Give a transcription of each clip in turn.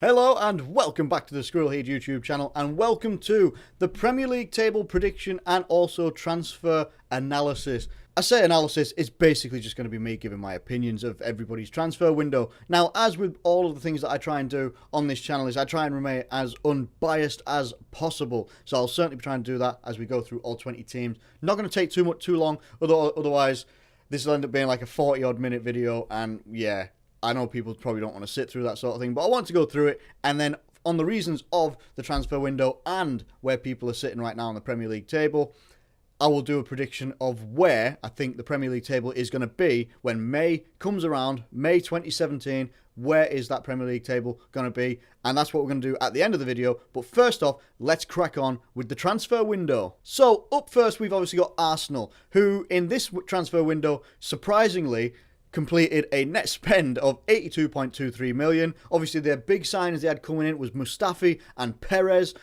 Hello and welcome back to the Squirrelhead YouTube channel, and welcome to the Premier League table prediction and also transfer analysis. I say analysis, it's basically just going to be me giving my opinions of everybody's transfer window. Now, as with all of the things that I try and do on this channel, is I try and remain as unbiased as possible. So I'll certainly be trying to do that as we go through all 20 teams. Not going to take too long, otherwise this will end up being like a 40-odd minute video, and yeah, I know people probably don't want to sit through that sort of thing, but I want to go through it, and then on the reasons of the transfer window and where people are sitting right now on the Premier League table, I will do a prediction of where I think the Premier League table is going to be when May comes around, May 2017. Where is that Premier League table going to be? And that's what we're going to do at the end of the video. But first off, let's crack on with the transfer window. So up first, we've obviously got Arsenal, who in this transfer window, surprisingly, completed a net spend of 82.23 million. Obviously, their big signings they had coming in was Mustafi and Perez,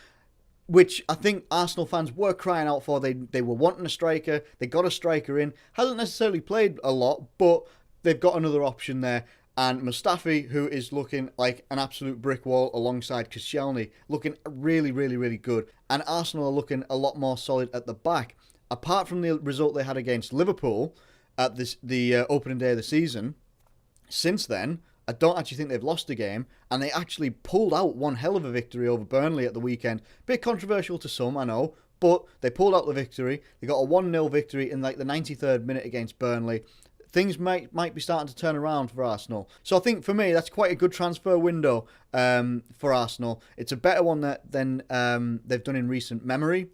which I think Arsenal fans were crying out for. They were wanting a striker. They got a striker in. Hasn't necessarily played a lot, but they've got another option there. And Mustafi, who is looking like an absolute brick wall alongside Koscielny, looking really, really, really good. And Arsenal are looking a lot more solid at the back. Apart from the result they had against Liverpool at the opening day of the season, since then, I don't actually think they've lost a game, and they actually pulled out one hell of a victory over Burnley at the weekend. Bit controversial to some, I know, but they pulled out the victory. They got a 1-0 victory in like the 93rd minute against Burnley. Things might be starting to turn around for Arsenal. So I think for me, that's quite a good transfer window for Arsenal. It's a better one than they've done in recent memory.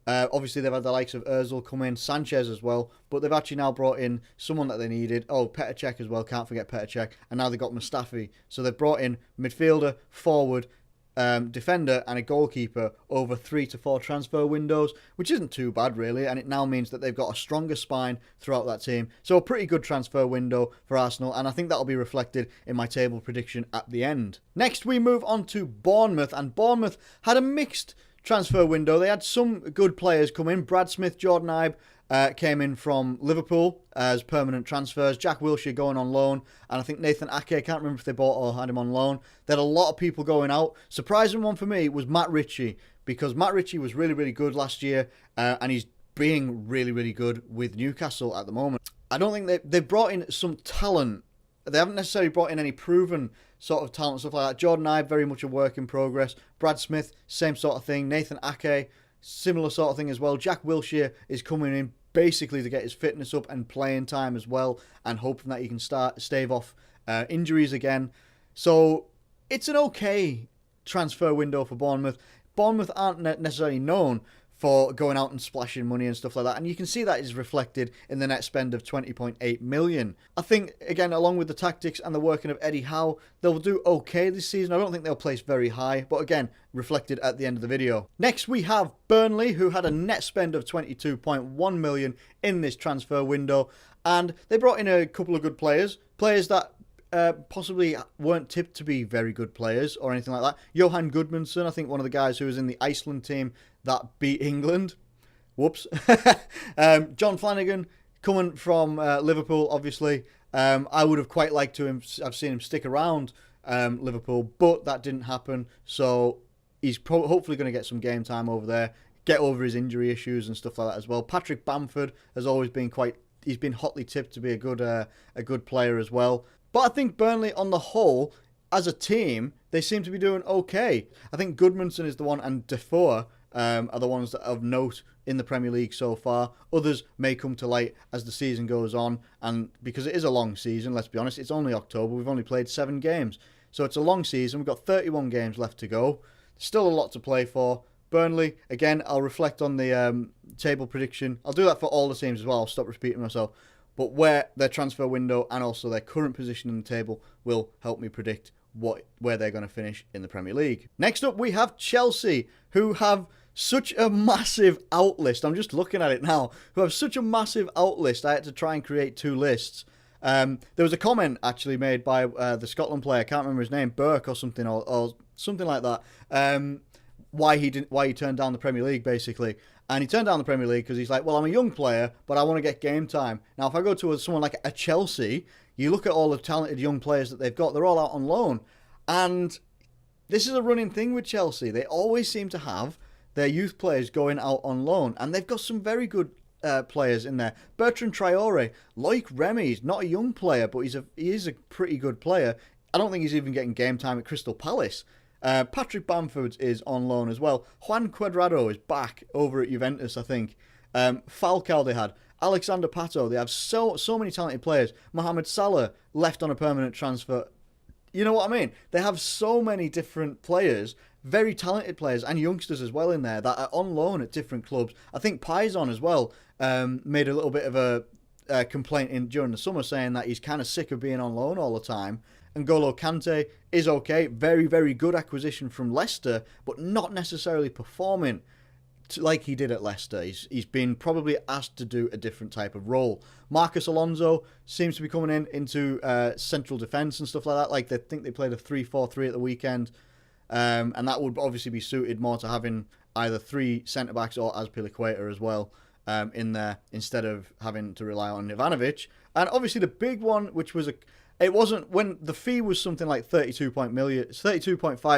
Obviously, they've had the likes of Ozil come in, Sanchez as well, but they've actually now brought in someone that they needed. Oh, Petr Cech as well, can't forget Petr Cech. And now they've got Mustafi. So they've brought in midfielder, forward, defender and a goalkeeper over 3 to 4 transfer windows, which isn't too bad really, and it now means that they've got a stronger spine throughout that team. So a pretty good transfer window for Arsenal, and I think that'll be reflected in my table prediction at the end. Next, we move on to Bournemouth, and Bournemouth had a mixed transfer window. They had some good players come in. Brad Smith, Jordan Ibe came in from Liverpool as permanent transfers. Jack Wilshere going on loan. And I think Nathan Ake, I can't remember if they bought or had him on loan. They had a lot of people going out. Surprising one for me was Matt Ritchie, because Matt Ritchie was really, really good last year, and he's being really, really good with Newcastle at the moment. I don't think they've brought in some talent. They haven't necessarily brought in any proven sort of talent, stuff like that. Jordan Ibe, very much a work in progress. Brad Smith, same sort of thing. Nathan Ake, similar sort of thing as well. Jack Wilshere is coming in basically to get his fitness up and playing time as well, and hoping that he can stave off injuries again. So it's an okay transfer window for Bournemouth. Bournemouth aren't necessarily known for going out and splashing money and stuff like that. And you can see that is reflected in the net spend of 20.8 million. I think, again, along with the tactics and the working of Eddie Howe, they'll do okay this season. I don't think they'll place very high, but again, reflected at the end of the video. Next, we have Burnley, who had a net spend of 22.1 million in this transfer window. And they brought in a couple of good players that possibly weren't tipped to be very good players or anything like that. Johan Gudmundsson, I think one of the guys who was in the Iceland team that beat England. Whoops. John Flanagan, coming from Liverpool, obviously. I would have quite liked to have seen him stick around Liverpool, but that didn't happen. So he's hopefully going to get some game time over there, get over his injury issues and stuff like that as well. Patrick Bamford has always been he's been hotly tipped to be a good player as well. But I think Burnley on the whole, as a team, they seem to be doing okay. I think Gudmundsson is the one, and Defoe are the ones that are of note in the Premier League so far. Others may come to light as the season goes on, and because it is a long season, let's be honest, it's only October, we've only played 7 games. So it's a long season, we've got 31 games left to go. Still a lot to play for. Burnley, again, I'll reflect on the table prediction. I'll do that for all the teams as well, I'll stop repeating myself. But where their transfer window and also their current position in the table will help me predict where they're going to finish in the Premier League. Next up, we have Chelsea, who have such a massive out list. I'm just looking at it now. Who have such a massive out list. I had to try and create 2 lists. There was a comment actually made by the Scotland player. I can't remember his name, Burke or something, or something like that. Why he turned down the Premier League, basically. And he turned down the Premier League because he's like, well, I'm a young player, but I want to get game time. Now, if I go to someone like a Chelsea, you look at all the talented young players that they've got, they're all out on loan. And This is a running thing with Chelsea. They always seem to have their youth players going out on loan, and they've got some very good players in there. Bertrand Traore, like Remy, he's not a young player, but he is a pretty good player. I don't think he's even getting game time at Crystal Palace. Patrick Bamford is on loan as well. Juan Cuadrado is back over at Juventus, I think. Falcao they had. Alexander Pato. They have so many talented players. Mohamed Salah left on a permanent transfer. You know what I mean? They have so many different players, very talented players, and youngsters as well in there that are on loan at different clubs. I think Pison as well made a little bit of a complaint during the summer, saying that he's kind of sick of being on loan all the time. N'Golo Kante is okay. Very, very good acquisition from Leicester, but not necessarily performing like he did at Leicester. He's been probably asked to do a different type of role. Marcus Alonso seems to be coming into central defence and stuff like that. Like, they think they played a 3-4-3 at the weekend, and that would obviously be suited more to having either three centre-backs or Azpilicueta as well in there, instead of having to rely on Ivanovic. And obviously the big one, which was it wasn't, when the fee was something like 32.5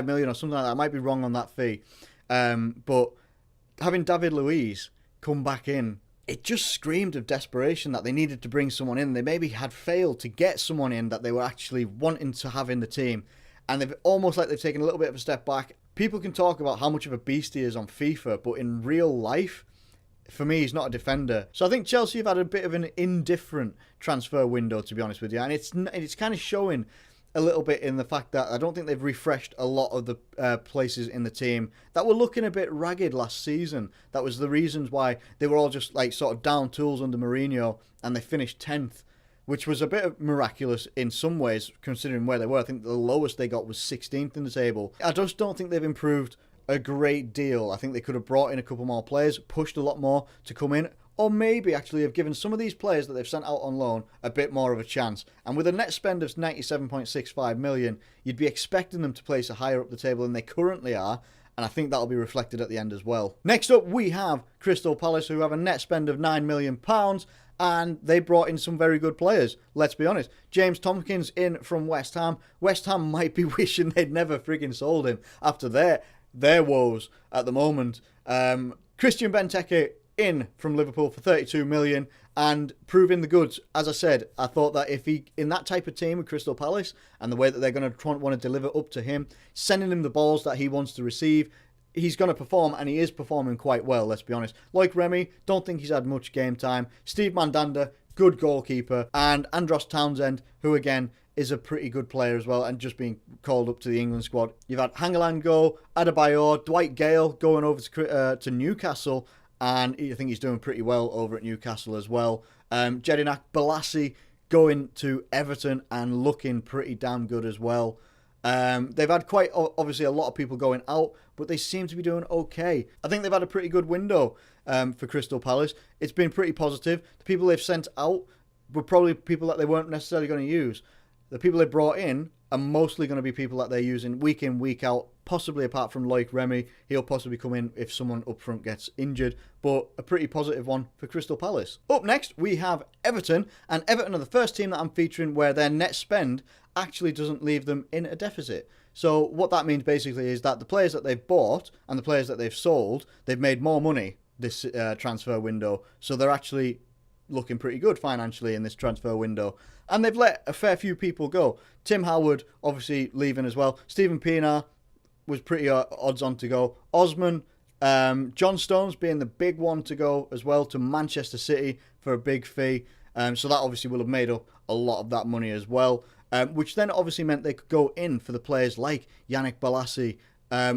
million or something like that. I might be wrong on that fee. But having David Luiz come back in, it just screamed of desperation that they needed to bring someone in. They maybe had failed to get someone in that they were actually wanting to have in the team. And they've almost like they've taken a little bit of a step back. People can talk about how much of a beast he is on FIFA, but in real life, for me, he's not a defender. So I think Chelsea have had a bit of an indifferent transfer window, to be honest with you. And it's kind of showing a little bit in the fact that I don't think they've refreshed a lot of the places in the team that were looking a bit ragged last season. That was the reasons why they were all just like sort of down tools under Mourinho, and they finished 10th, which was a bit miraculous in some ways considering where they were. I think the lowest they got was 16th in the table. I just don't think they've improved a great deal. I think they could have brought in a couple more players, pushed a lot more to come in, or maybe actually have given some of these players that they've sent out on loan a bit more of a chance. And with a net spend of 97.65 million, you'd be expecting them to place a higher up the table than they currently are, and I think that'll be reflected at the end as well. Next up, we have Crystal Palace, who have a net spend of £9 million, and they brought in some very good players, let's be honest. James Tompkins in from West Ham. West Ham might be wishing they'd never frigging sold him after their woes at the moment. Christian Benteke in from Liverpool for 32 million and proving the goods. As I said, I thought that if he, in that type of team with Crystal Palace and the way that they're going to want to deliver up to him, sending him the balls that he wants to receive, he's going to perform, and he is performing quite well, let's be honest. Like Remy, don't think he's had much game time. Steve Mandanda, good goalkeeper, and Andros Townsend, who again is a pretty good player as well, and just being called up to the England squad. You've had Hangeland go, Adebayor, Dwight Gale going over to Newcastle, and I think he's doing pretty well over at Newcastle as well. Jedinak Balassi going to Everton and looking pretty damn good as well. They've had quite obviously a lot of people going out, but they seem to be doing okay. I think they've had a pretty good window for Crystal Palace. It's been pretty positive. The people they've sent out were probably people that they weren't necessarily going to use. The people they brought in are mostly going to be people that they're using week in, week out, possibly apart from Loic Remy. He'll possibly come in if someone up front gets injured, but a pretty positive one for Crystal Palace. Up next, we have Everton, and Everton are the first team that I'm featuring where their net spend actually doesn't leave them in a deficit. So what that means basically is that the players that they've bought and the players that they've sold, they've made more money this transfer window, so they're actually looking pretty good financially in this transfer window. And they've let a fair few people go. Tim Howard obviously leaving as well. Stephen Pienaar was pretty odds on to go. Osman, John Stones being the big one to go as well to Manchester City for a big fee. So that obviously will have made up a lot of that money as well. Which then obviously meant they could go in for the players like Yannick Balassi,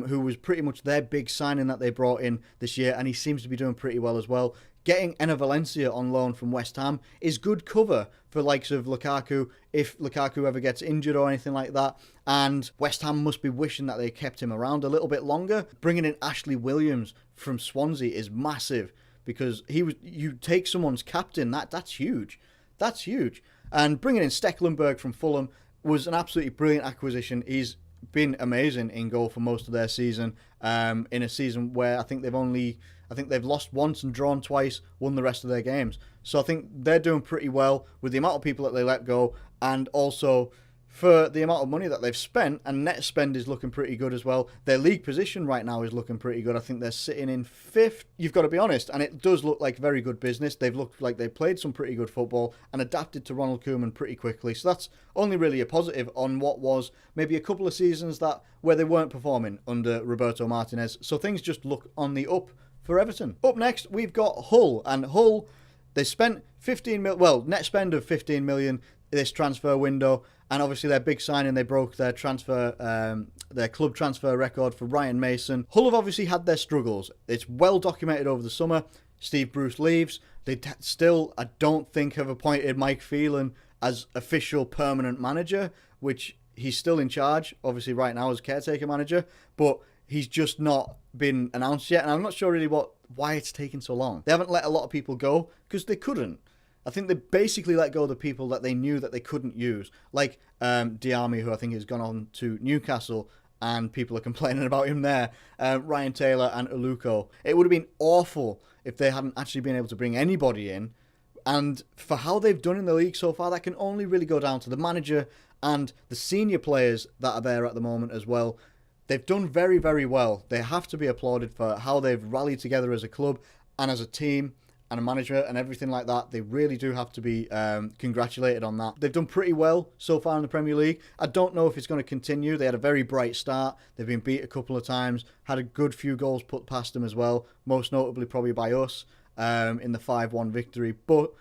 who was pretty much their big signing that they brought in this year, and he seems to be doing pretty well as well. Getting Enner Valencia on loan from West Ham is good cover for likes of Lukaku if Lukaku ever gets injured or anything like that. And West Ham must be wishing that they kept him around a little bit longer. Bringing in Ashley Williams from Swansea is massive because you take someone's captain, that's huge. That's huge. And bringing in Stecklenburg from Fulham was an absolutely brilliant acquisition. He's been amazing in goal for most of their season, in a season where I think they've lost once and drawn twice, won the rest of their games. So I think they're doing pretty well with the amount of people that they let go, and also for the amount of money that they've spent, and net spend is looking pretty good as well. Their league position right now is looking pretty good. I think they're sitting in 5th. You've got to be honest, and it does look like very good business. They've looked like they played some pretty good football and adapted to Ronald Koeman pretty quickly. So that's only really a positive on what was maybe a couple of seasons where they weren't performing under Roberto Martinez. So things just look on the up for Everton. Up next, we've got Hull, and Hull, they spent 15 million, well, net spend of 15 million this transfer window, and obviously their big signing, they broke their their club transfer record for Ryan Mason. Hull have obviously had their struggles. It's well documented over the summer. Steve Bruce leaves. They still, I don't think, have appointed Mike Phelan as official permanent manager, which he's still in charge, obviously right now as caretaker manager, but he's just not been announced yet, and I'm not sure really why it's taking so long. They haven't let a lot of people go because they couldn't. I think they basically let go of the people that they knew that they couldn't use, like Diarmi, who I think has gone on to Newcastle, and people are complaining about him there, Ryan Taylor and Aluko. It would have been awful if they hadn't actually been able to bring anybody in, and for how they've done in the league so far, that can only really go down to the manager and the senior players that are there at the moment as well. They've done very, very well. They have to be applauded for how they've rallied together as a club and as a team and a manager and everything like that. They really do have to be congratulated on that. They've done pretty well so far in the Premier League. I don't know if it's going to continue. They had a very bright start. They've been beat a couple of times, had a good few goals put past them as well, most notably probably by us in the 5-1 victory. But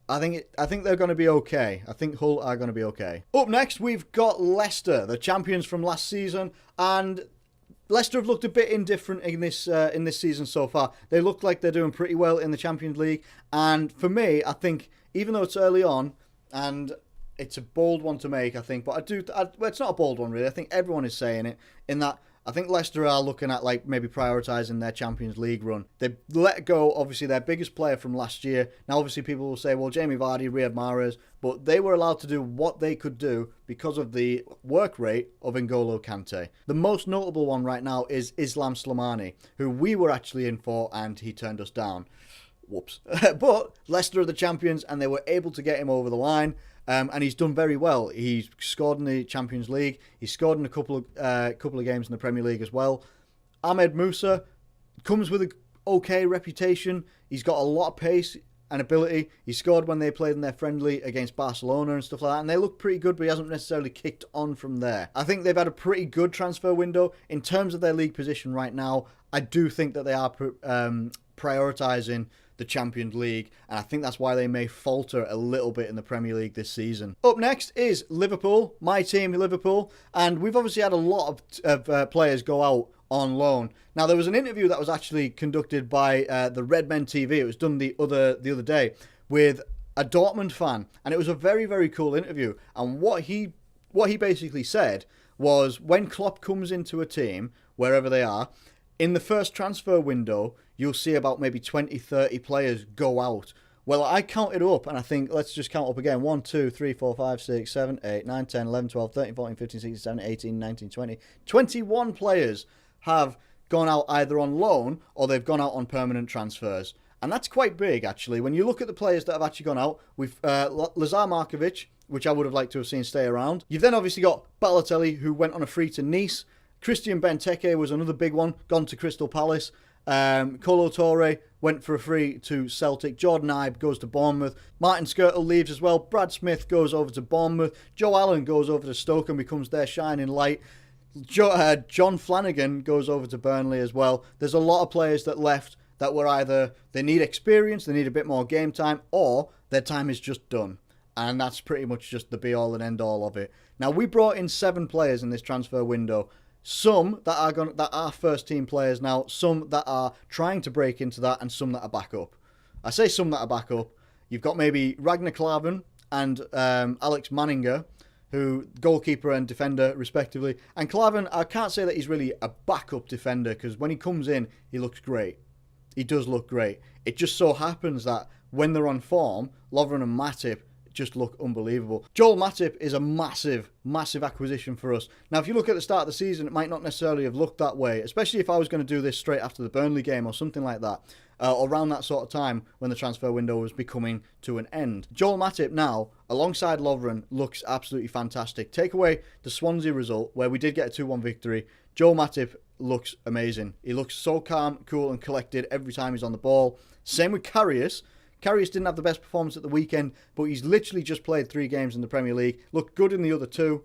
I think they're going to be okay. I think Hull are going to be okay. Up next, we've got Leicester, the champions from last season, and Leicester have looked a bit indifferent in this season so far. They look like they're doing pretty well in the Champions League, and for me, I think even though it's early on and it's a bold one to make, I think, but well, it's not a bold one really. I think everyone is saying it in that. I think Leicester are looking at like maybe prioritising their Champions League run. They've let go, obviously, their biggest player from last year. Now, obviously, people will say, well, Jamie Vardy, Riyad Mahrez, but they were allowed to do what they could do because of the work rate of N'Golo Kante. The most notable one right now is Islam Slimani, who we were actually in for, and he turned us down. Whoops. But Leicester are the champions, and they were able to get him over the line. And he's done very well. He's scored in the Champions League. He's scored in a couple of games in the Premier League as well. Ahmed Musa comes with an okay reputation. He's got a lot of pace and ability. He scored when they played in their friendly against Barcelona and stuff like that, and they look pretty good, but he hasn't necessarily kicked on from there. I think they've had a pretty good transfer window. In terms of their league position right now, I do think that they are prioritising the Champions League, and I think that's why they may falter a little bit in the Premier League this season. Up next is Liverpool, my team, Liverpool, and we've obviously had a lot of players go out on loan. Now, there was an interview that was actually conducted by the Redmen TV. It was done the other day with a Dortmund fan, and it was a very, very cool interview. And what he basically said was, when Klopp comes into a team, wherever they are, in the first transfer window, you'll see about maybe 20, 30 players go out. Well, I counted up, and I think, let's just count up again. 1, 2, 3, 4, 5, 6, 7, 8, 9, 10, 11, 12, 13, 14, 15, 16, 17, 18, 19, 20. 21 players have gone out either on loan or they've gone out on permanent transfers. And that's quite big, actually. When you look at the players that have actually gone out, we've Lazar Markovic, which I would have liked to have seen stay around. You've then obviously got Balotelli, who went on a free to Nice. Christian Benteke was another big one, gone to Crystal Palace. Kolo Touré went for a free to Celtic. Jordan Ibe goes to Bournemouth. Martin Skrtel leaves as well. Brad Smith goes over to Bournemouth. Joe Allen goes over to Stoke and becomes their shining light. John Flanagan goes over to Burnley as well. There's a lot of players that left that were either they need experience, they need a bit more game time, or their time is just done. And that's pretty much just the be-all and end-all of it. Now, we brought in 7 players in this transfer window. Some that are first team players now, some that are trying to break into that, and some that are back up. I say some that are back up. You've got maybe Ragnar Klavan and Alex Manninger, who goalkeeper and defender respectively. And Klavan, I can't say that he's really a backup defender, because when he comes in, he looks great. He does look great. It just so happens that when they're on form, Lovren and Matip just look unbelievable. Joel Matip is a massive acquisition for us. Now, if you look at the start of the season, it might not necessarily have looked that way, especially if I was going to do this straight after the Burnley game or something like that, or around that sort of time when the transfer window was becoming to an end. Joel Matip now, alongside Lovren, looks absolutely fantastic. Take away the Swansea result, where we did get a 2-1 victory, Joel Matip looks amazing. He looks so calm, cool and collected every time he's on the ball. Same with Karius. Karius didn't have the best performance at the weekend, but he's literally just played 3 games in the Premier League. Looked good in the other 2.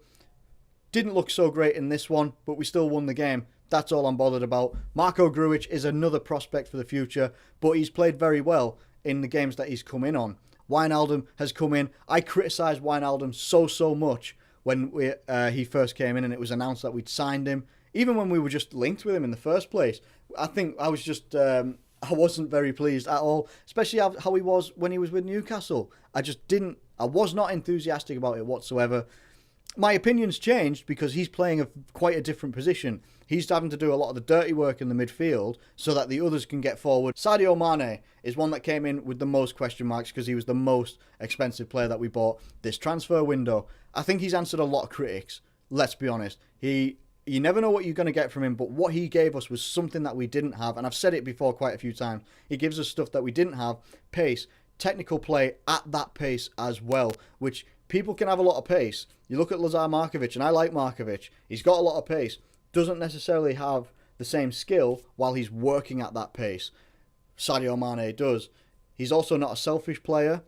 Didn't look so great in this one, but we still won the game. That's all I'm bothered about. Marco Grujic is another prospect for the future, but he's played very well in the games that he's come in on. Wijnaldum has come in. I criticised Wijnaldum so much when he first came in and it was announced that we'd signed him. Even when we were just linked with him in the first place, I think I was just... I wasn't very pleased at all, especially how he was when he was with Newcastle. I was not enthusiastic about it whatsoever. My opinion's changed because he's playing quite a different position. He's having to do a lot of the dirty work in the midfield so that the others can get forward. Sadio Mane is one that came in with the most question marks because he was the most expensive player that we bought this transfer window. I think he's answered a lot of critics, let's be honest. You never know what you're going to get from him, but what he gave us was something that we didn't have, and I've said it before quite a few times. He gives us stuff that we didn't have, pace, technical play at that pace as well, which people can have a lot of pace. You look at Lazar Markovic, and I like Markovic. He's got a lot of pace, doesn't necessarily have the same skill while he's working at that pace. Sadio Mane does. He's also not a selfish player.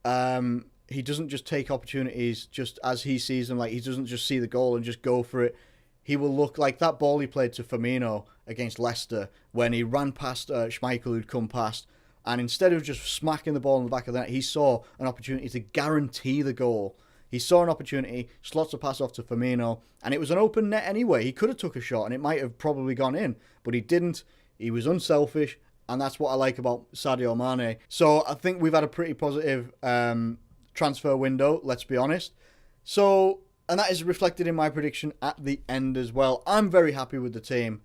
He doesn't just take opportunities just as he sees them. Like, he doesn't just see the goal and just go for it. He will look like that ball he played to Firmino against Leicester when he ran past Schmeichel who'd come past, and instead of just smacking the ball in the back of the net, he saw an opportunity to guarantee the goal. He saw an opportunity, slots a pass off to Firmino, and it was an open net anyway. He could have took a shot and it might have probably gone in, but he didn't. He was unselfish, and that's what I like about Sadio Mane. So I think we've had a pretty positive transfer window, let's be honest. And that is reflected in my prediction at the end as well. I'm very happy with the team,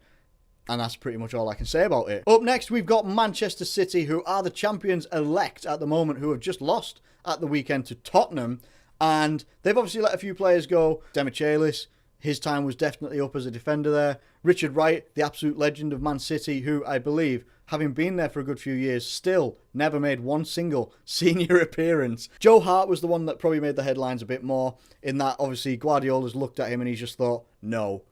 and that's pretty much all I can say about it. Up next, we've got Manchester City, who are the champions-elect at the moment, who have just lost at the weekend to Tottenham. And they've obviously let a few players go. Demichelis, his time was definitely up as a defender there. Richard Wright, the absolute legend of Man City, who I believe, having been there for a good few years, still never made one single senior appearance. Joe Hart was the one that probably made the headlines a bit more, in that obviously Guardiola's looked at him and he's just thought, no,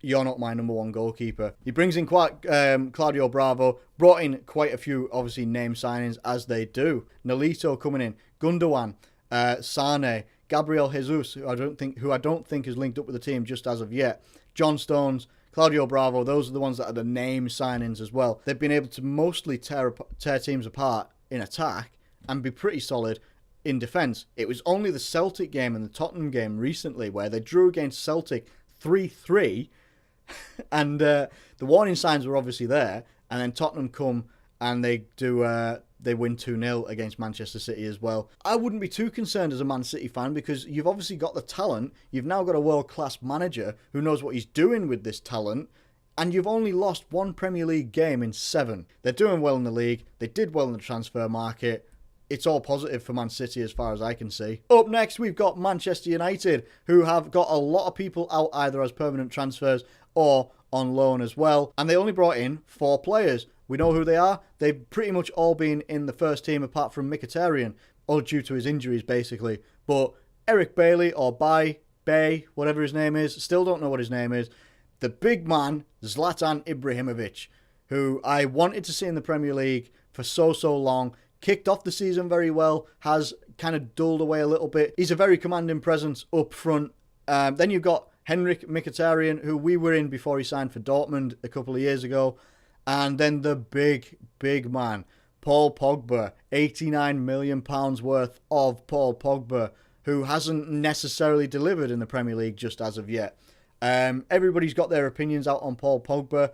you're not my number 1 goalkeeper. He brings in Claudio Bravo, brought in quite a few obviously name signings as they do. Nolito coming in, Gundogan, Sane, Gabriel Jesus, who I don't think is linked up with the team just as of yet. John Stones, Claudio Bravo, those are the ones that are the name signings as well. They've been able to mostly tear teams apart in attack and be pretty solid in defence. It was only the Celtic game and the Tottenham game recently where they drew against Celtic 3-3 and the warning signs were obviously there, and then Tottenham come and they win 2-0 against Manchester City as well. I wouldn't be too concerned as a Man City fan because you've obviously got the talent. You've now got a world-class manager who knows what he's doing with this talent, and you've only lost 1 Premier League game in 7. They're doing well in the league. They did well in the transfer market. It's all positive for Man City as far as I can see. Up next, we've got Manchester United, who have got a lot of people out either as permanent transfers or on loan as well, and they only brought in 4 players. We know who they are. They've pretty much all been in the first team apart from Mkhitaryan, all due to his injuries basically. But Eric Bailey, or Bay, whatever his name is, still don't know what his name is. The big man, Zlatan Ibrahimovic, who I wanted to see in the Premier League for so long, kicked off the season very well, has kind of dulled away a little bit. He's a very commanding presence up front. Then you've got Henrik Mkhitaryan, who we were in before he signed for Dortmund a couple of years ago. And then the big man, Paul Pogba, £89 million worth of Paul Pogba, who hasn't necessarily delivered in the Premier League just as of yet. Everybody's got their opinions out on Paul Pogba.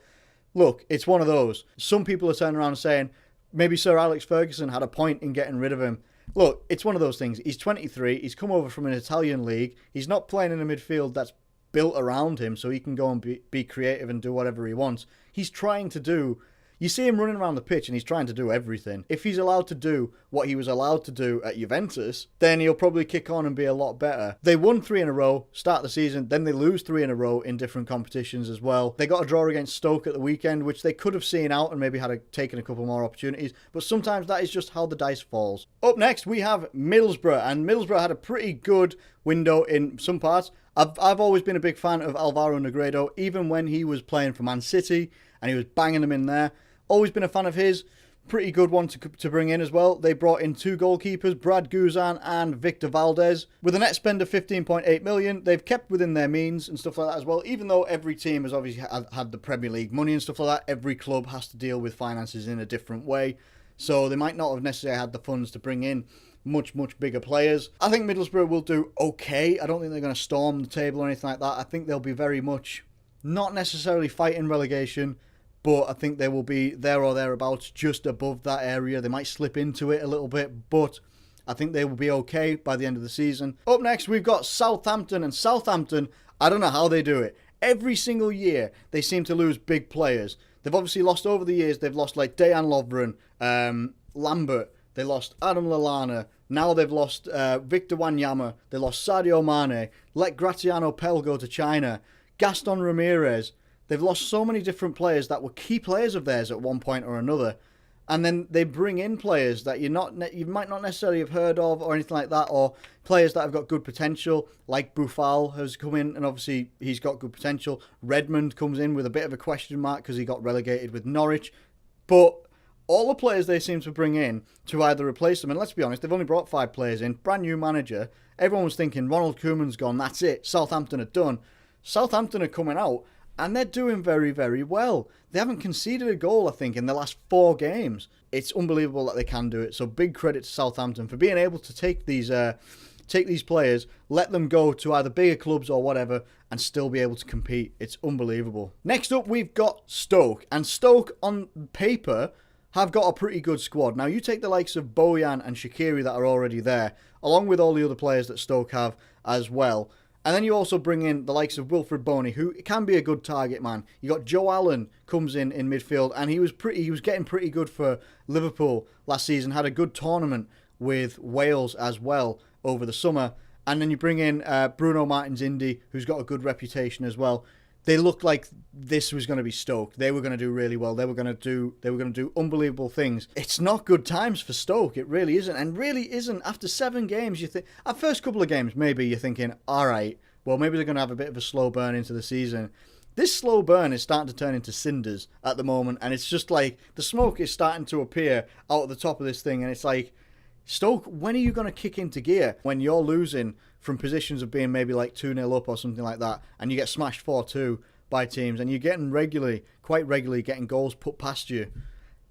Look, it's one of those. Some people are turning around and saying, maybe Sir Alex Ferguson had a point in getting rid of him. Look, it's one of those things. He's 23. He's come over from an Italian league. He's not playing in a midfield that's built around him so he can go and be creative and do whatever he wants. He's trying to do, You see him running around the pitch and he's trying to do everything. If he's allowed to do what he was allowed to do at Juventus, then he'll probably kick on and be a lot better. They won 3 in a row, start the season, then they lose 3 in a row in different competitions as well. They got a draw against Stoke at the weekend, which they could have seen out and maybe taken a couple more opportunities, but sometimes that is just how the dice falls. Up next, we have Middlesbrough, and Middlesbrough had a pretty good window in some parts. I've always been a big fan of Alvaro Negredo, even when he was playing for Man City and he was banging them in there. Always been a fan of his. Pretty good one to bring in as well. They brought in 2 goalkeepers, Brad Guzan and Victor Valdez. With a net spend of 15.8 million, they've kept within their means and stuff like that as well. Even though every team has obviously had the Premier League money and stuff like that, every club has to deal with finances in a different way. So they might not have necessarily had the funds to bring in much bigger players. I think Middlesbrough will do okay. I don't think they're going to storm the table or anything like that. I think they'll be very much not necessarily fighting relegation, but I think they will be there or thereabouts, just above that area. They might slip into it a little bit, but I think they will be okay by the end of the season. Up next, we've got Southampton, and Southampton, I don't know how they do it. Every single year, they seem to lose big players. They've obviously lost over the years. They've lost like Dejan Lovren, Lambert. They lost Adam Lallana. Now they've lost Victor Wanyama. They lost Sadio Mane. Let Graziano Pell go to China. Gaston Ramirez. They've lost so many different players that were key players of theirs at one point or another. And then they bring in players that you might not necessarily have heard of or anything like that, or players that have got good potential, like Boufal has come in, and obviously he's got good potential. Redmond comes in with a bit of a question mark because he got relegated with Norwich. But all the players they seem to bring in to either replace them, and let's be honest, they've only brought 5 players in, brand new manager. Everyone was thinking Ronald Koeman's gone, that's it, Southampton are done. Southampton are coming out, and they're doing very, very well. They haven't conceded a goal, I think, in the last 4 games. It's unbelievable that they can do it. So big credit to Southampton for being able to take these players, let them go to either bigger clubs or whatever, and still be able to compete. It's unbelievable. Next up, we've got Stoke. And Stoke, on paper, have got a pretty good squad. Now, you take the likes of Bojan and Shaqiri that are already there, along with all the other players that Stoke have as well. And then you also bring in the likes of Wilfred Boney, who can be a good target man. You got Joe Allen comes in midfield, and he was getting pretty good for Liverpool last season. Had a good tournament with Wales as well over the summer. And then you bring in Bruno Martins Indy, who's got a good reputation as well. They looked like this was going to be Stoke. They were going to do really well. They were going to do unbelievable things. It's not good times for Stoke. It really isn't. And really isn't. After 7 games, you think, at first couple of games, maybe you're thinking, all right, well, maybe they're going to have a bit of a slow burn into the season. This slow burn is starting to turn into cinders at the moment. And it's just like the smoke is starting to appear out at the top of this thing. And it's like, Stoke, when are you going to kick into gear? When you're losing from positions of being maybe like 2-0 up or something like that, and you get smashed 4-2 by teams, and you're getting quite regularly getting goals put past you.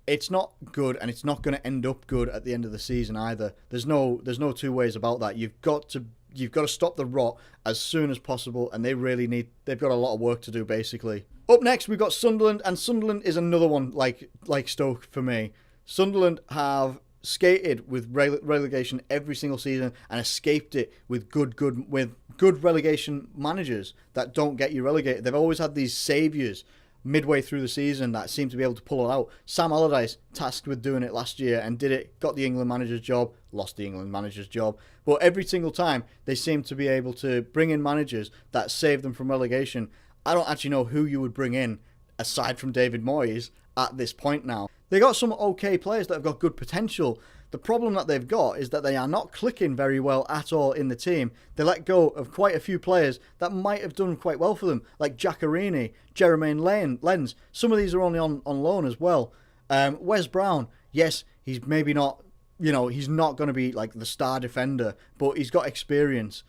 It's not good, and it's not going to end up good at the end of the season either. There's no 2 ways about that. You've got to stop the rot as soon as possible, and they've got a lot of work to do basically. Up next, we've got Sunderland, and Sunderland is another one like Stoke for me. Sunderland have skated with relegation every single season and escaped it with good relegation managers that don't get you relegated. They've always had these saviours midway through the season that seem to be able to pull it out. Sam Allardyce tasked with doing it last year and did it, got the England manager's job, lost the England manager's job. But every single time they seem to be able to bring in managers that save them from relegation. I don't actually know who you would bring in aside from David Moyes at this point now. They got some okay players that have got good potential. The problem that they've got is that they are not clicking very well at all in the team. They let go of quite a few players that might have done quite well for them, like Giaccherini, Jermaine Lens. Some of these are only on loan as well. Wes Brown, yes, he's maybe not, he's not going to be like the star defender, but he's got experience.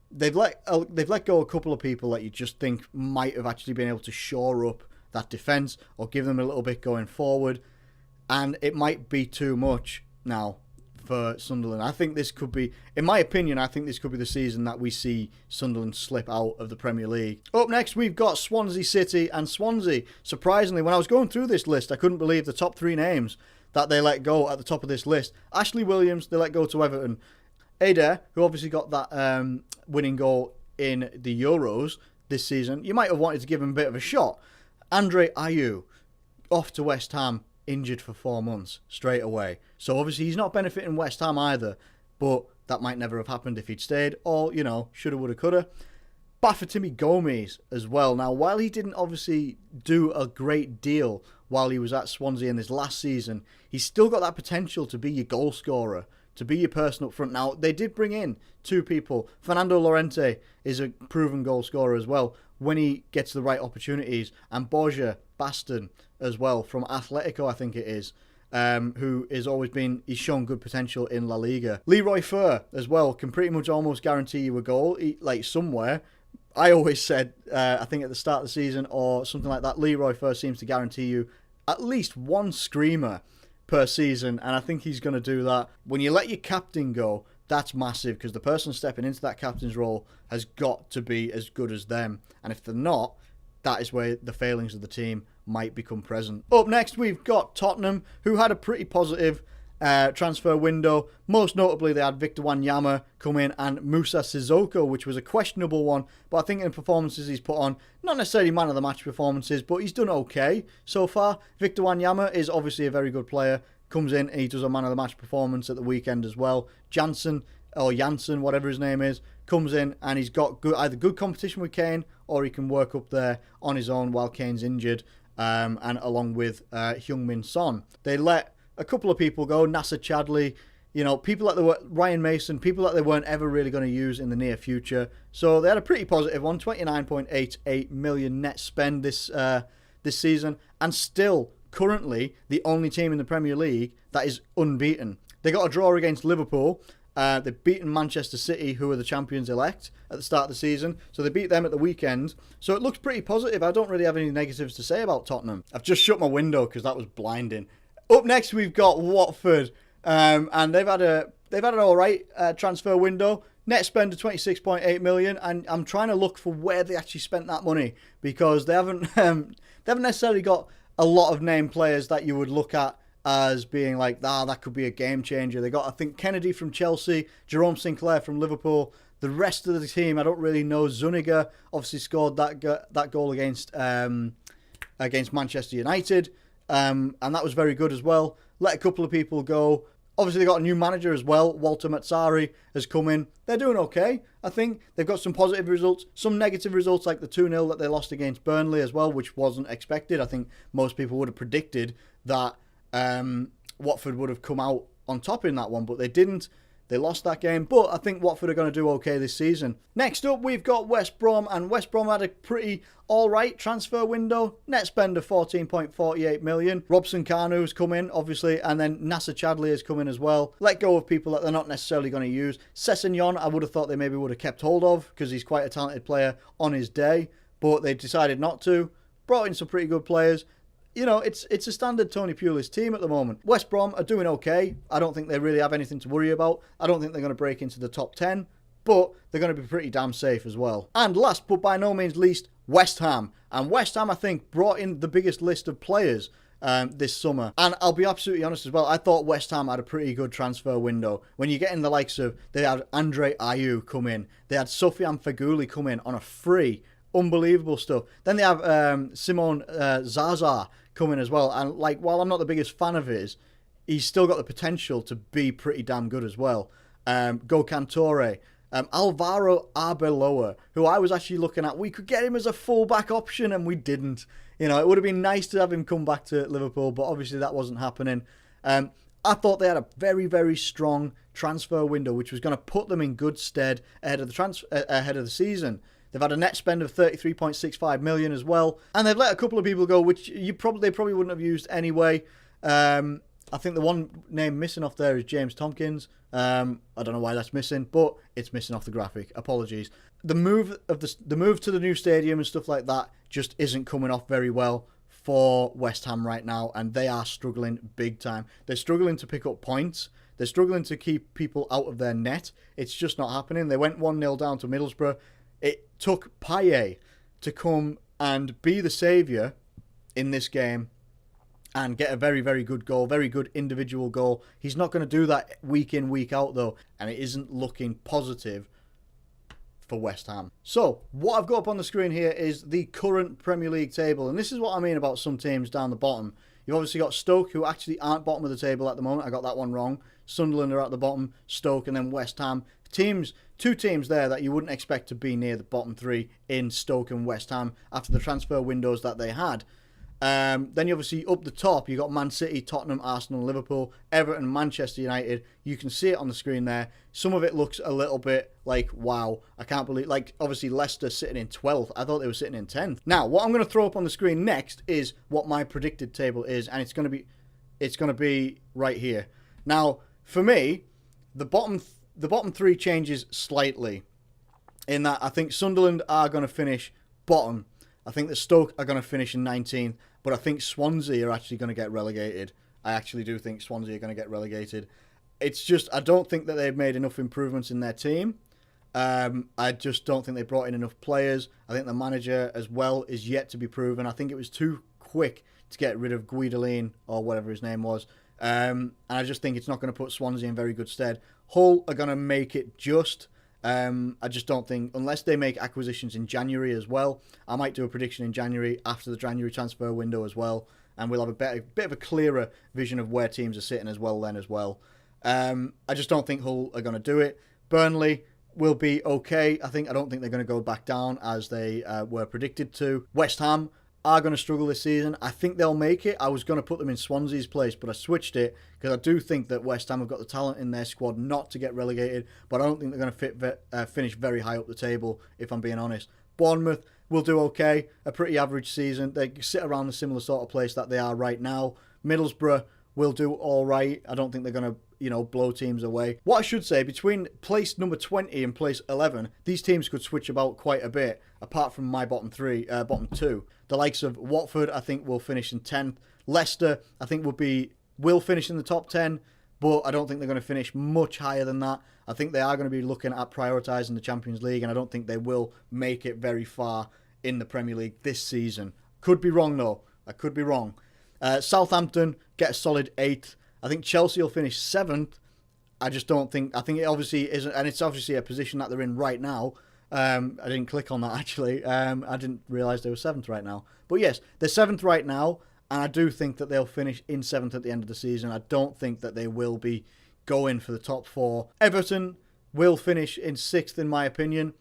They've let go a couple of people that you just think might have actually been able to shore up that defence or give them a little bit going forward. And it might be too much now for Sunderland. I think this could be, in my opinion, the season that we see Sunderland slip out of the Premier League. Up next, we've got Swansea City, and Swansea, surprisingly, when I was going through this list, I couldn't believe the top 3 names that they let go at the top of this list. Ashley Williams, they let go to Everton. Eder, who obviously got that winning goal in the Euros this season, you might have wanted to give him a bit of a shot. Andre Ayew, off to West Ham injured for 4 months straight away. So obviously he's not benefiting West Ham either, but that might never have happened if he'd stayed, or, you know, shoulda, woulda, coulda. Bafétimbi Gomes as well. Now, while he didn't obviously do a great deal while he was at Swansea in this last season, he's still got that potential to be your goal scorer, to be your person up front. Now, they did bring in 2 people. Fernando Llorente is a proven goal scorer as well when he gets the right opportunities. And Borja Baston as well from Atletico, I think it is, who has always been, he's shown good potential in La Liga. Leroy Fer as well can pretty much almost guarantee you a goal, like somewhere. I always said, I think at the start of the season or something like that, Leroy Fer seems to guarantee you at least 1 screamer per season, and I think he's going to do that. When you let your captain go, that's massive, because the person stepping into that captain's role has got to be as good as them, and if they're not, that is where the failings of the team might become present. Up next, we've got Tottenham, who had a pretty positive transfer window. Most notably, they had Victor Wanyama come in and Moussa Sissoko, which was a questionable one, but I think in the performances he's put on, not necessarily man of the match performances, but he's done okay so far. Victor Wanyama is obviously a very good player, comes in and he does a man of the match performance at the weekend as well. Janssen, whatever his name is, comes in and he's got either good competition with Kane, or he can work up there on his own while Kane's injured, and along with Heung-min Son. They let a couple of people go, Nasser Chadli, you know, people that they were, Ryan Mason, people that they weren't ever really going to use in the near future. So they had a pretty positive one, 29.88 million net spend this season, and still currently the only team in the Premier League that is unbeaten. They got a draw against Liverpool. They've beaten Manchester City, who are the champions-elect at the start of the season. So they beat them at the weekend. So it looks pretty positive. I don't really have any negatives to say about Tottenham. I've just shut my window because that was blinding. Up next, we've got Watford, and they've had an all right transfer window. Net spend of 26.8 million, and I'm trying to look for where they actually spent that money, because they haven't necessarily got a lot of named players that you would look at as being like, that could be a game changer. They got, I think, Kennedy from Chelsea, Jerome Sinclair from Liverpool. The rest of the team, I don't really know. Zuniga obviously scored that goal against Manchester United. And that was very good as well. Let a couple of people go. Obviously, they got a new manager as well. Walter Mazzari has come in. They're doing okay. I think they've got some positive results, some negative results, like the 2-0 that they lost against Burnley as well, which wasn't expected. I think most people would have predicted that Watford would have come out on top in that one, but they didn't. They lost that game, but I think Watford are going to do okay this season. Next up, we've got West Brom, and West Brom had a pretty alright transfer window. Net spend of 14.48 million. Robson Kanu has come in, obviously, and then Nasser Chadli has come in as well. Let go of people that they're not necessarily going to use. Sessegnon, I would have thought they maybe would have kept hold of, because he's quite a talented player on his day, but they decided not to. Brought in some pretty good players. You know, it's a standard Tony Pulis team at the moment. West Brom are doing okay. I don't think they really have anything to worry about. I don't think they're going to break into the top 10, but they're going to be pretty damn safe as well. And last, but by no means least, West Ham. And West Ham, I think, brought in the biggest list of players this summer. And I'll be absolutely honest as well, I thought West Ham had a pretty good transfer window. When you get in the likes of, they had Andre Ayew come in. They had Sofiane Feghouli come in on a free. Unbelievable stuff. Then they have Simon Zaza come in as well, and like, while I'm not the biggest fan of his, he's still got the potential to be pretty damn good as well. Gokhan Toure, Alvaro Arbeloa, who I was actually looking at, we could get him as a full-back option, and we didn't. You know, it would have been nice to have him come back to Liverpool, but obviously that wasn't happening. I thought they had a very, very strong transfer window, which was going to put them in good stead ahead of the season. They've had a net spend of 33.65 million as well, and they've let a couple of people go, which they probably wouldn't have used anyway. I think the one name missing off there is James Tompkins. I don't know why that's missing, but it's missing off the graphic. Apologies. The move to the new stadium and stuff like that just isn't coming off very well for West Ham right now, and they are struggling big time. They're struggling to pick up points. They're struggling to keep people out of their net. It's just not happening. They went 1-0 down to Middlesbrough. It took Payet to come and be the saviour in this game and get a very, very good goal, very good individual goal. He's not going to do that week in, week out, though, and it isn't looking positive for West Ham. So, what I've got up on the screen here is the current Premier League table, and this is what I mean about some teams down the bottom. You've obviously got Stoke, who actually aren't bottom of the table at the moment. I got that one wrong. Sunderland are at the bottom, Stoke, and then West Ham. Two teams there that you wouldn't expect to be near the bottom three in Stoke and West Ham after the transfer windows that they had. Then you obviously up the top, you got Man City, Tottenham, Arsenal, Liverpool, Everton, Manchester United. You can see it on the screen there. Some of it looks a little bit like, wow, I can't believe, like obviously Leicester sitting in 12th. I thought they were sitting in 10th. Now, what I'm going to throw up on the screen next is what my predicted table is, and it's going to be right here. Now, for me, the bottom three changes slightly in that I think Sunderland are going to finish bottom. I think that Stoke are going to finish in 19th, but I think Swansea are actually going to get relegated. I actually do think Swansea are going to get relegated. It's just, I don't think that they've made enough improvements in their team. I just don't think they brought in enough players. I think the manager as well is yet to be proven. I think it was too quick to get rid of Guidolin, or whatever his name was. And I just think it's not going to put Swansea in very good stead. Hull are going to make it just. I just don't think, unless they make acquisitions in January as well, I might do a prediction in January after the January transfer window as well, and we'll have a bit of a clearer vision of where teams are sitting as well then as well. I just don't think Hull are going to do it. Burnley will be okay. I don't think they're going to go back down as they were predicted to. West Ham are going to struggle this season. I think they'll make it. I was going to put them in Swansea's place, but I switched it because I do think that West Ham have got the talent in their squad not to get relegated, but I don't think they're going to finish very high up the table, if I'm being honest. Bournemouth will do okay, a pretty average season. They sit around the similar sort of place that they are right now. Middlesbrough will do all right. I don't think they're going to, blow teams away. What I should say, between place number 20 and place 11, these teams could switch about quite a bit, apart from my bottom two. The likes of Watford, I think, will finish in 10th. Leicester, I think, will finish in the top 10, but I don't think they're going to finish much higher than that. I think they are going to be looking at prioritising the Champions League, and I don't think they will make it very far in the Premier League this season. Could be wrong, though. I could be wrong. Southampton get a solid 8th. I think Chelsea will finish 7th. I think it obviously isn't, and it's obviously a position that they're in right now. I didn't click on that, actually. I didn't realise they were 7th right now. But yes, they're 7th right now, and I do think that they'll finish in 7th at the end of the season. I don't think that they will be going for the top 4. Everton will finish in 6th, in my opinion.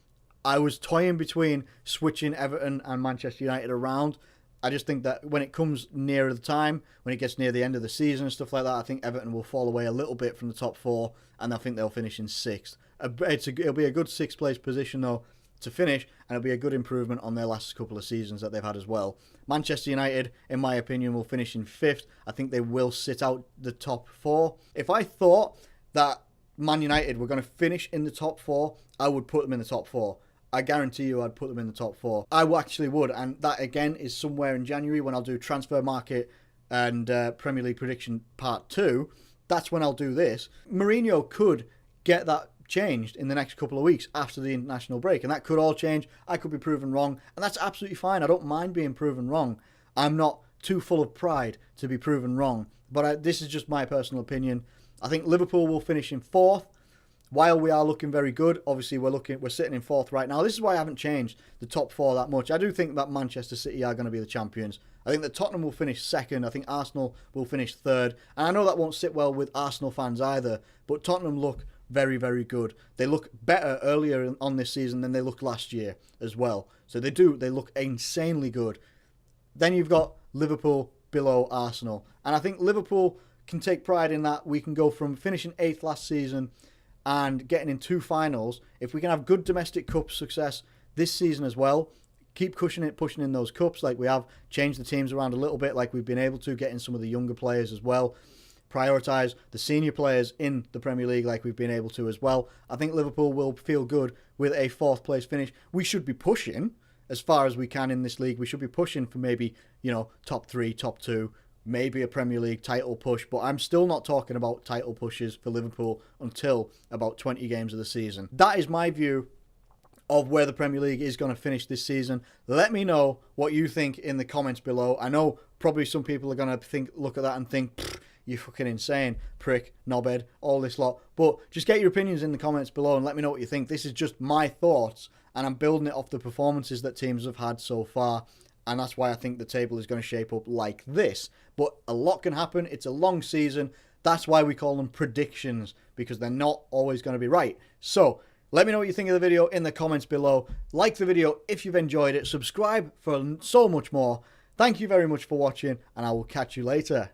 I was toying between switching Everton and Manchester United around. I just think that when it comes nearer the time, when it gets near the end of the season and stuff like that, I think Everton will fall away a little bit from the top 4, and I think they'll finish in 6th. It'll be a good 6th place position, though, to finish, and it'll be a good improvement on their last couple of seasons that they've had as well. Manchester United, in my opinion, will finish in 5th. I think they will sit out the top 4. If I thought that Man United were going to finish in the top 4, I would put them in the top 4. I guarantee you I'd put them in the top 4. I actually would, and that again is somewhere in January when I'll do transfer market and Premier League prediction part 2. That's when I'll do this. Mourinho could get that changed in the next couple of weeks after the international break, and that could all change. I could be proven wrong, and that's absolutely fine. I don't mind being proven wrong. I'm not too full of pride to be proven wrong, but this is just my personal opinion. I think Liverpool will finish in 4th. While we are looking very good, obviously we're sitting in 4th right now. This is why I haven't changed the top 4 that much. I do think that Manchester City are going to be the champions. I think that Tottenham will finish 2nd. I think Arsenal will finish 3rd. And I know that won't sit well with Arsenal fans either, but Tottenham look very, very good. They look better earlier on this season than they looked last year as well. So they look insanely good. Then you've got Liverpool below Arsenal. And I think Liverpool can take pride in that. We can go from finishing 8th last season and getting in 2 finals. If we can have good domestic cup success this season as well, keep pushing in those cups like we have, change the teams around a little bit like we've been able to, get in some of the younger players as well, prioritise the senior players in the Premier League like we've been able to as well. I think Liverpool will feel good with a 4th place finish. We should be pushing as far as we can in this league. We should be pushing for maybe, top 3, top 2, maybe a Premier League title push, but I'm still not talking about title pushes for Liverpool until about 20 games of the season. That is my view of where the Premier League is going to finish this season. Let me know what you think in the comments below. I know probably some people are going to look at that and think, you're fucking insane, prick, knobhead, all this lot. But just get your opinions in the comments below and let me know what you think. This is just my thoughts, and I'm building it off the performances that teams have had so far. And that's why I think the table is going to shape up like this. But a lot can happen. It's a long season. That's why we call them predictions, because they're not always going to be right. So let me know what you think of the video in the comments below. Like the video if you've enjoyed it. Subscribe for so much more. Thank you very much for watching, and I will catch you later.